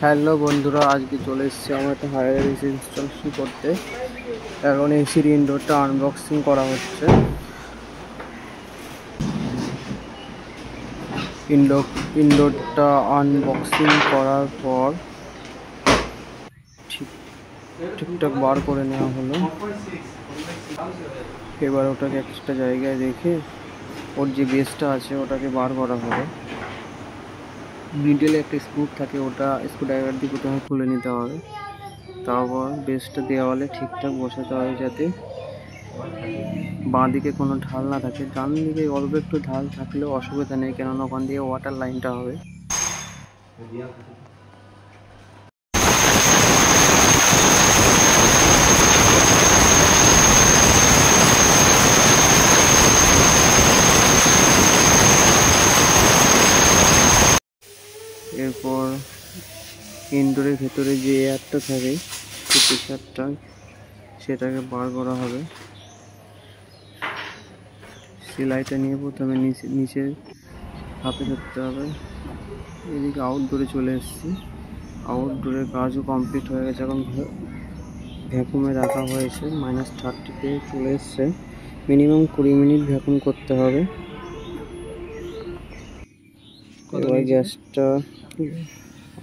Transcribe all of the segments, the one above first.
Hello বন্ধুরা, আজকে চলে এসেছি আমার একটা হায়ার এসি ইনস্টলেশন করতে। এখন এসির ইনডোরটা আনবক্সিং করা হচ্ছে। ইনডোরটা আনবক্সিং করার পর ঠিকঠাক বার করে নেওয়া হলো। এবার ওটাকে একটা জায়গায় রেখে ওর যে বেসটা আছে ওটাকে বার করা হবে। মিডলে একটা স্ক্রু থাকে, ওটা স্ক্রুড্রাইভার দিয়ে প্রথমে খুলে নিতে হবে। তারপর বেসটা দেওয়ালে ঠিকঠাক বসাতে হবে যাতে বাঁ দিকে কোনো ঢাল না থাকে। ডান দিকে অল্প একটু ঢাল থাকলেও অসুবিধা নেই, কেননা ওখান দিয়ে ওয়াটার লাইনটা হবে। এরপর ইনডোরের ভেতরে যে এয়ারটা থাকে, সেই প্রেশারটা সেটাকে বার করা হবে। সেলাইটা নিয়ে প্রথমে নিচে হাতে ধরতে হবে। এদিকে আউটডোরে চলে এসেছি। আউটডোরের কাজও কমপ্লিট হয়ে গেছে। এখন ভ্যাকুমে রাখা হয়েছে, -30তে চলে এসছে। মিনিমাম 20 মিনিট ভ্যাকুম করতে হবে। এবার গ্যাসটা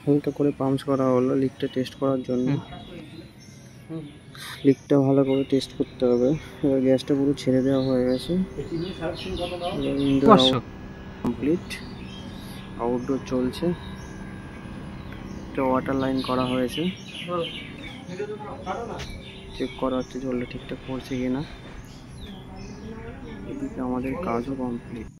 হালকা করে পাম্প করা হলো লিকটা টেস্ট করার জন্য। লিকটা ভালো করে টেস্ট করতে হবে। এবার গ্যাসটা পুরো ছেড়ে দেওয়া হয়ে গেছে। কমপ্লিট। আউটডোর চলছে। একটা ওয়াটার লাইন করা হয়েছে, চেক করা হচ্ছে জলটা ঠিকঠাক পড়ছে কিনা। এদিকে আমাদের কাজও কমপ্লিট।